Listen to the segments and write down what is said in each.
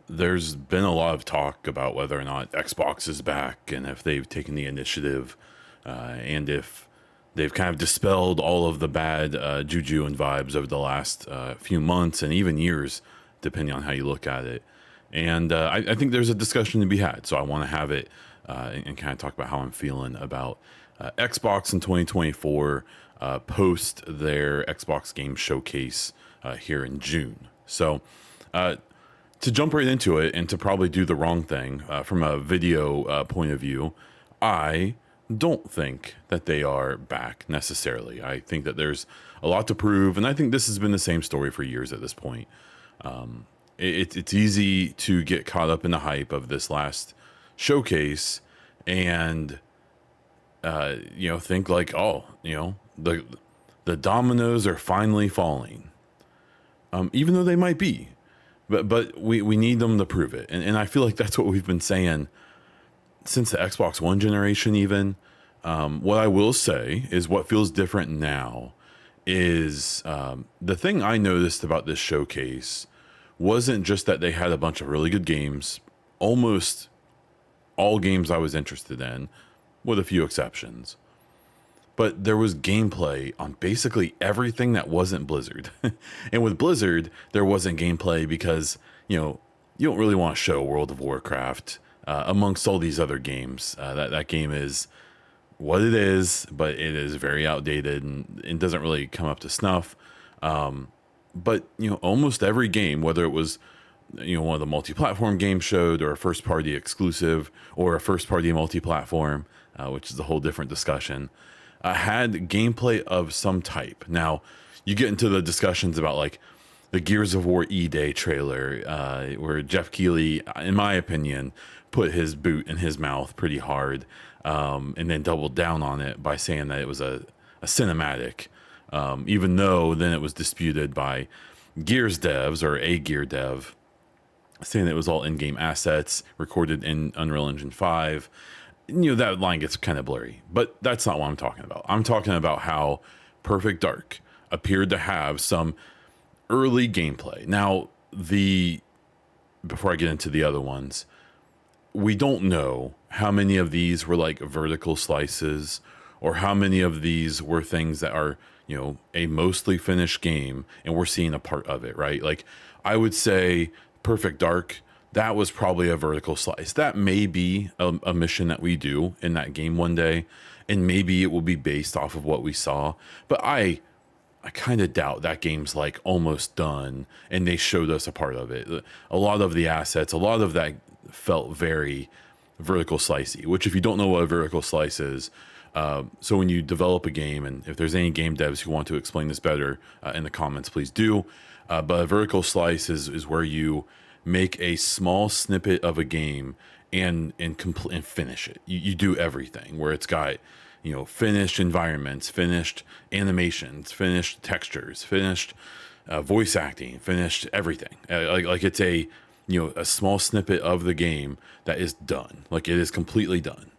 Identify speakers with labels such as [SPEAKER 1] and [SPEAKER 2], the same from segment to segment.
[SPEAKER 1] there's been a lot of talk about whether or not Xbox is back and if they've taken the initiative, and if they've kind of dispelled all of the bad juju and vibes over the last few months and even years, depending on how you look at it. And I think there's a discussion to be had. So I want to have it and kind of talk about how I'm feeling about Xbox in 2024 post their Xbox Game Showcase here in June. So to jump right into it and to probably do the wrong thing from a video point of view, I don't think that they are back necessarily. I think that there's a lot to prove, and I think this has been the same story for years at this point. It's easy to get caught up in the hype of this last showcase and think like, oh, the dominoes are finally falling, even though they might be. But we need them to prove it. And I feel like that's what we've been saying since the Xbox One generation even. What I will say is what feels different now is the thing I noticed about this showcase wasn't just that they had a bunch of really good games, almost all games I was interested in, with a few exceptions. But there was gameplay on basically everything that wasn't Blizzard. And with Blizzard, there wasn't gameplay because, you don't really want to show World of Warcraft amongst all these other games. That game is what it is, but it is very outdated and it doesn't really come up to snuff. But, almost every game, whether it was, one of the multi-platform games showed or a first-party exclusive or a first-party multi-platform, which is a whole different discussion, had gameplay of some type. Now, you get into the discussions about like the Gears of War E-Day trailer, where Jeff Keighley, in my opinion, put his boot in his mouth pretty hard, and then doubled down on it by saying that it was a cinematic, even though then it was disputed by Gears devs or a Gear dev, saying that it was all in-game assets recorded in Unreal Engine 5. That line gets kind of blurry, but that's not what I'm talking about. I'm talking about how Perfect Dark appeared to have some early gameplay. Now, before I get into the other ones, we don't know how many of these were like vertical slices or how many of these were things that are, a mostly finished game and we're seeing a part of it, right? Like, I would say Perfect Dark, that was probably a vertical slice. That may be a mission that we do in that game one day, and maybe it will be based off of what we saw. But I kind of doubt that game's like almost done, and they showed us a part of it. A lot of the assets, a lot of that felt very vertical slicey, which if you don't know what a vertical slice is, so when you develop a game, and if there's any game devs who want to explain this better in the comments, please do. But a vertical slice is where you make a small snippet of a game and finish it. You do everything where it's got, finished environments, finished animations, finished textures, finished voice acting, finished everything. Like it's a small snippet of the game that is done. Like it is completely done.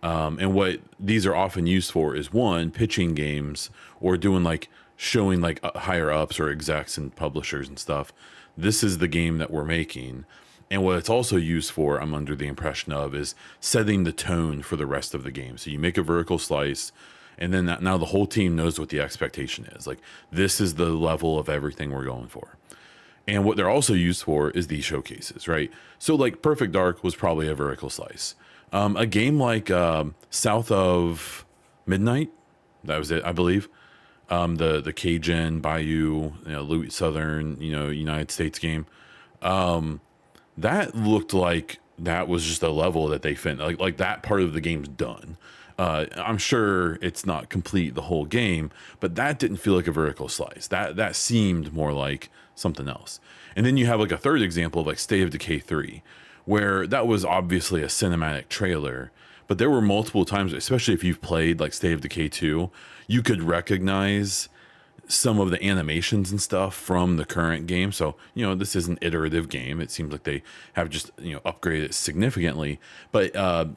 [SPEAKER 1] And what these are often used for is one, pitching games or doing like showing like higher ups or execs and publishers and stuff. This is the game that we're making. And what it's also used for, I'm under the impression of, is setting the tone for the rest of the game. So you make a vertical slice, and then now the whole team knows what the expectation is. Like, this is the level of everything we're going for. And what they're also used for is these showcases, right? So like Perfect Dark was probably a vertical slice. A game like South of Midnight, that was it, I believe. The Cajun Bayou, Louis Southern, United States game. That looked like that was just a level that they finished. Like that part of the game's done. I'm sure it's not complete the whole game, but that didn't feel like a vertical slice. That seemed more like something else. And then you have like a third example of like State of Decay 3, where that was obviously a cinematic trailer, but there were multiple times, especially if you've played like State of Decay 2, you could recognize some of the animations and stuff from the current game. So, this is an iterative game. It seems like they have just, upgraded it significantly. But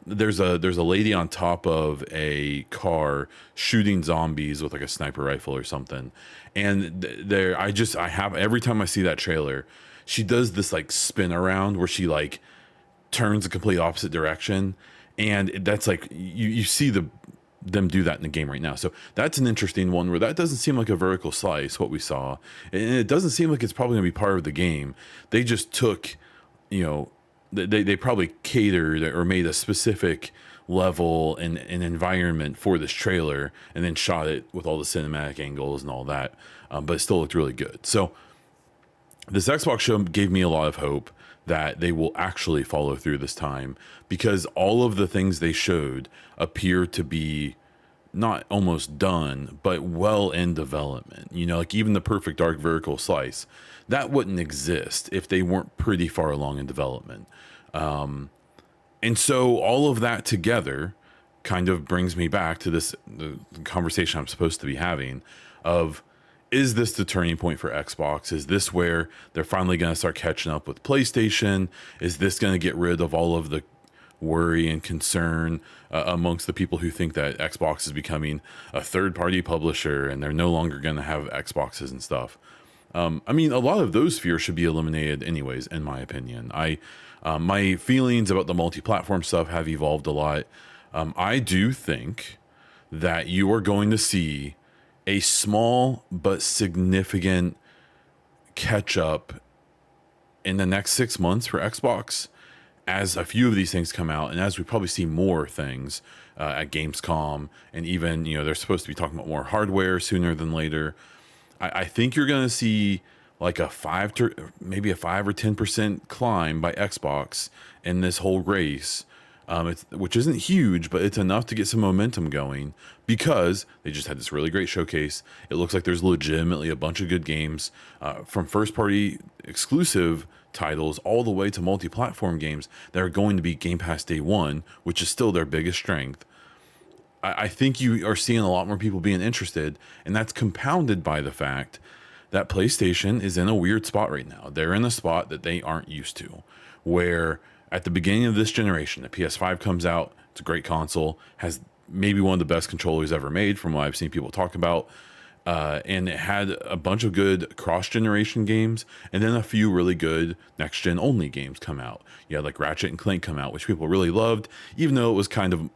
[SPEAKER 1] there's a lady on top of a car shooting zombies with like a sniper rifle or something. And every time I see that trailer, she does this like spin around where she like turns the complete opposite direction, and that's like you see them do that in the game right now. So that's an interesting one where that doesn't seem like a vertical slice what we saw, and it doesn't seem like it's probably going to be part of the game. They just took, you know, they probably catered or made a specific level and an environment for this trailer and then shot it with all the cinematic angles and all that, but it still looked really good. So this Xbox show gave me a lot of hope that they will actually follow through this time, because all of the things they showed appear to be not almost done, but well in development. You know, like even the Perfect Dark vertical slice, that wouldn't exist if they weren't pretty far along in development. And so all of that together kind of brings me back to the conversation I'm supposed to be having of, is this the turning point for Xbox? Is this where they're finally going to start catching up with PlayStation? Is this going to get rid of all of the worry and concern amongst the people who think that Xbox is becoming a third-party publisher and they're no longer going to have Xboxes and stuff? I mean, a lot of those fears should be eliminated anyways, in my opinion. My feelings about the multi-platform stuff have evolved a lot. I do think that you are going to see a small but significant catch up in the next 6 months for Xbox as a few of these things come out, and as we probably see more things at Gamescom, and even, you know, they're supposed to be talking about more hardware sooner than later. I think you're going to see like maybe a 5 or 10% climb by Xbox in this whole race. Which isn't huge, but it's enough to get some momentum going, because they just had this really great showcase. It looks like there's legitimately a bunch of good games, from first-party exclusive titles all the way to multi-platform games that are going to be Game Pass day one, which is still their biggest strength. I think you are seeing a lot more people being interested, and that's compounded by the fact that PlayStation is in a weird spot right now. They're in a spot that they aren't used to, where at the beginning of this generation, the PS5 comes out. It's a great console, has maybe one of the best controllers ever made from what I've seen people talk about. And it had a bunch of good cross-generation games, and then a few really good next-gen only games come out. You had like Ratchet and Clank come out, which people really loved, even though it was kind of,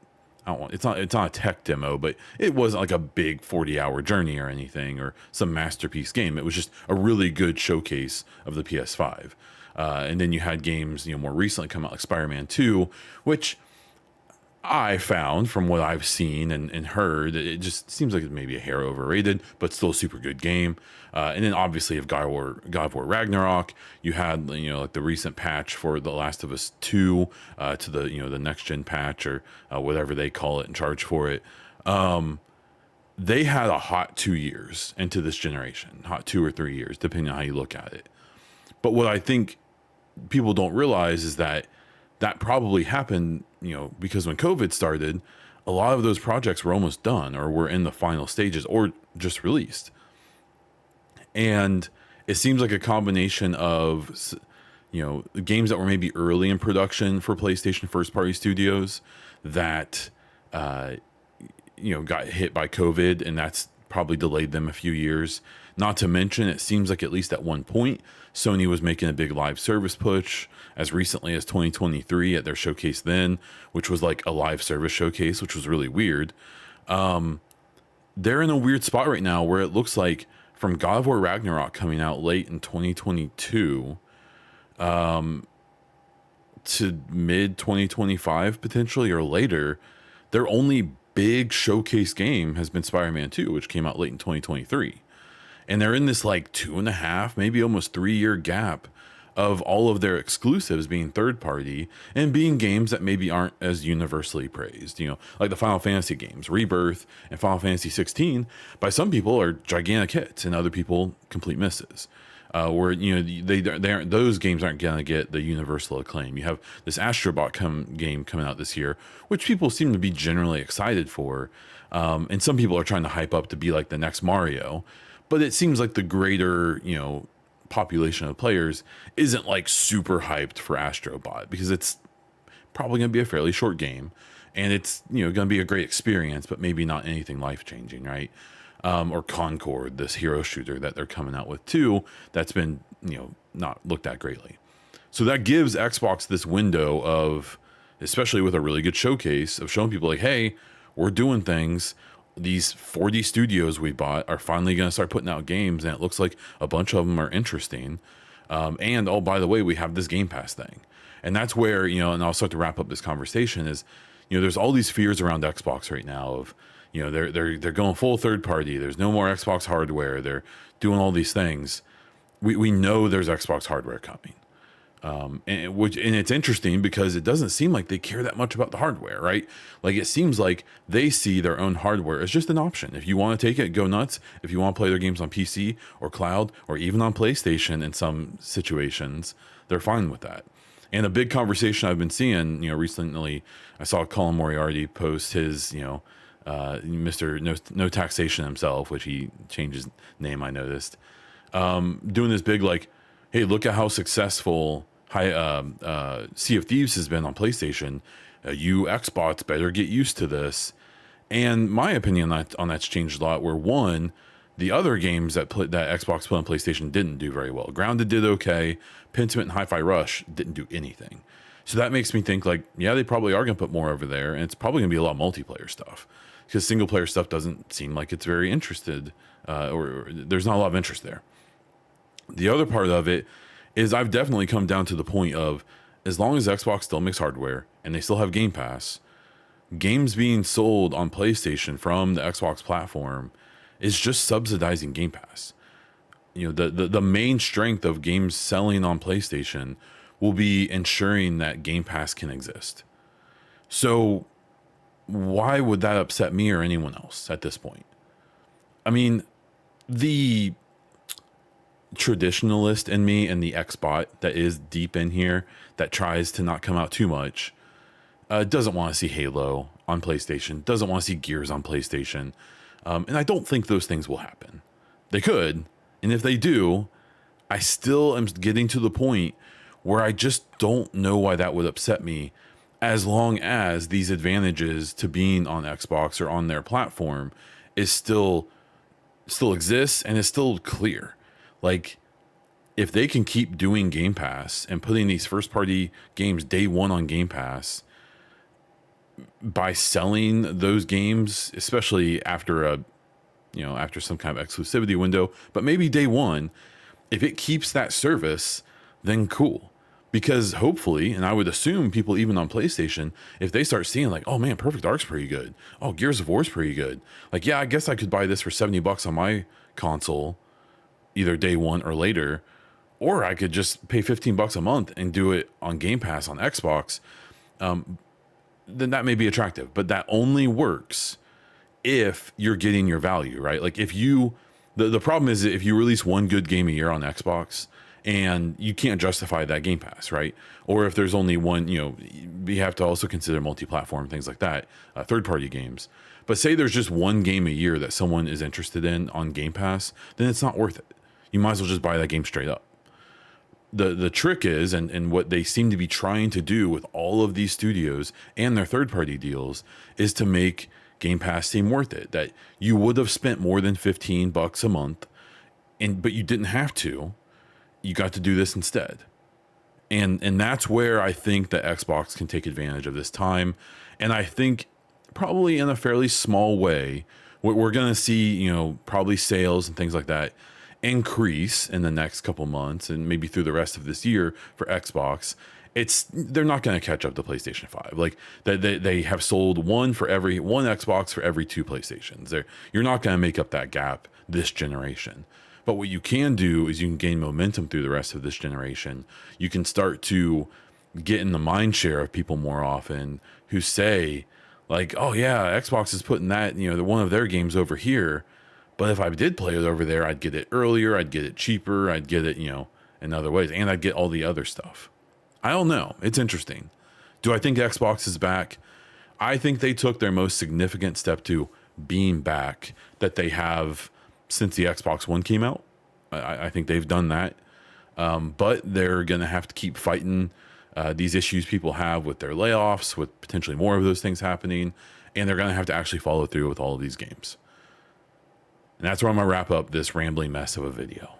[SPEAKER 1] it's not a tech demo, but it wasn't like a big 40-hour journey or anything, or some masterpiece game. It was just a really good showcase of the PS5. And then you had games, you know, more recently come out like Spider-Man 2, which I found from what I've seen and heard, it just seems like it's maybe a hair overrated, but still a super good game. And then obviously of God of War Ragnarok, you had, you know, like the recent patch for The Last of Us 2 to the, you know, the next gen patch, or whatever they call it and charge for it. They had a hot 2 years into this generation, hot 2 or 3 years, depending on how you look at it. But what I think people don't realize is that probably happened, you know, because when COVID started, a lot of those projects were almost done or were in the final stages or just released. And it seems like a combination of, you know, games that were maybe early in production for PlayStation first party studios that, you know, got hit by COVID, and that's probably delayed them a few years. Not to mention, it seems like at least at one point, Sony was making a big live service push as recently as 2023 at their showcase then, which was like a live service showcase, which was really weird. They're in a weird spot right now where it looks like from God of War Ragnarok coming out late in 2022 to mid 2025 potentially, or later, their only big showcase game has been Spider-Man 2, which came out late in 2023. And they're in this like 2.5, maybe almost 3 year gap of all of their exclusives being third party and being games that maybe aren't as universally praised. You know, like the Final Fantasy games, Rebirth and Final Fantasy 16, by some people are gigantic hits and other people complete misses. Where, you know, they aren't, those games aren't going to get the universal acclaim. You have this Astrobot game coming out this year, which people seem to be generally excited for. And some people are trying to hype up to be like the next Mario. But it seems like the greater, you know, population of players isn't like super hyped for Astrobot, because it's probably going to be a fairly short game, and it's, you know, going to be a great experience, but maybe not anything life changing, right? or Concord, this hero shooter that they're coming out with too, that's been, not looked at greatly. So that gives Xbox this window of, especially with a really good showcase, of showing people like, hey, we're doing things. These 40 studios we bought are finally going to start putting out games, and it looks like a bunch of them are interesting. And oh, by the way, we have this Game Pass thing. And that's where, and I'll start to wrap up this conversation is, there's all these fears around Xbox right now of, they're going full third party. There's no more Xbox hardware. They're doing all these things. We know there's Xbox hardware coming. And it's interesting because it doesn't seem like they care that much about the hardware, right? Like it seems like they see their own hardware as just an option. If you want to take it, go nuts. If you want to play their games on PC or cloud or even on PlayStation in some situations, they're fine with that. And a big conversation I've been seeing, recently, I saw Colin Moriarty post his, Mr. No Taxation himself, which he changed his name, I noticed, doing this big, like, hey, look at how successful Sea of Thieves has been on PlayStation. You Xbox better get used to this. And my opinion on that's changed a lot, where one, the other games that Xbox put on PlayStation didn't do very well. Grounded did okay. Pentiment and Hi-Fi Rush didn't do anything. So that makes me think like, yeah, they probably are going to put more over there. And it's probably going to be a lot of multiplayer stuff. Because single player stuff doesn't seem like it's very interested. Or there's not a lot of interest there. The other part of it is I've definitely come down to the point of, as long as Xbox still makes hardware and they still have Game Pass, games being sold on PlayStation from the Xbox platform is just subsidizing Game Pass. The main strength of games selling on PlayStation will be ensuring that Game Pass can exist. So why would that upset me or anyone else at this point? I mean, the traditionalist in me and the Xbot that is deep in here that tries to not come out too much doesn't want to see Halo on PlayStation, doesn't want to see Gears on PlayStation. And I don't think those things will happen. They could. And if they do, I still am getting to the point where I just don't know why that would upset me, as long as these advantages to being on Xbox or on their platform is still exists and is still clear. Like, if they can keep doing Game Pass and putting these first party games day one on Game Pass by selling those games, especially after after some kind of exclusivity window, but maybe day one, if it keeps that service, then cool. Because hopefully, and I would assume people even on PlayStation, if they start seeing like, oh man, Perfect Dark's pretty good. Oh, Gears of War's pretty good. Like, yeah, I guess I could buy this for $70 on my console, either day one or later, or I could just pay $15 a month and do it on Game Pass on Xbox. Then that may be attractive, but that only works if you're getting your value, right? Like if you, the problem is if you release one good game a year on Xbox and you can't justify that Game Pass, right? Or if there's only one, we have to also consider multi-platform, things like that, third-party games. But say there's just one game a year that someone is interested in on Game Pass, then it's not worth it. You might as well just buy that game straight up. The trick is, and what they seem to be trying to do with all of these studios and their third-party deals, is to make Game Pass seem worth it. That you would have spent more than $15 a month, but you didn't have to. You got to do this instead. And that's where I think that Xbox can take advantage of this time. And I think probably in a fairly small way, we're going to see, probably sales and things like that increase in the next couple months and maybe through the rest of this year for Xbox. They're not going to catch up to PlayStation 5. Like they have sold one Xbox for every two PlayStations. You're not going to make up that gap this generation. But what you can do is you can gain momentum through the rest of this generation. You can start to get in the mind share of people more often who say like, oh yeah, Xbox is putting that, one of their games over here. But if I did play it over there, I'd get it earlier, I'd get it cheaper, I'd get it, in other ways, and I'd get all the other stuff. I don't know. It's interesting. Do I think Xbox is back? I think they took their most significant step to being back that they have since the Xbox One came out. I think they've done that. But they're going to have to keep fighting these issues people have with their layoffs, with potentially more of those things happening. And they're going to have to actually follow through with all of these games. And that's where I'm going to wrap up this rambling mess of a video.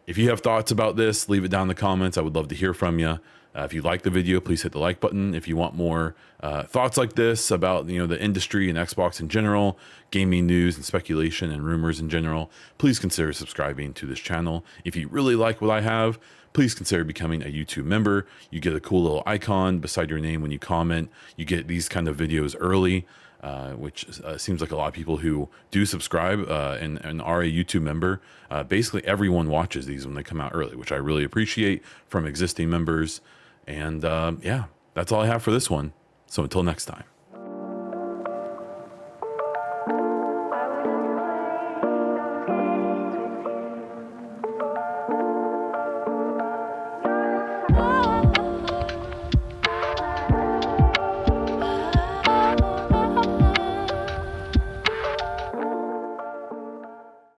[SPEAKER 1] If you have thoughts about this, leave it down in the comments. I would love to hear from you. If you like the video, please hit the like button. If you want more thoughts like this about the industry and Xbox in general, gaming news and speculation and rumors in general, please consider subscribing to this channel. If you really like what I have, please consider becoming a YouTube member. You get a cool little icon beside your name when you comment. You get these kind of videos early, which seems like a lot of people who do subscribe and are a YouTube member. Basically, everyone watches these when they come out early, which I really appreciate from existing members. And yeah, that's all I have for this one. So until next time.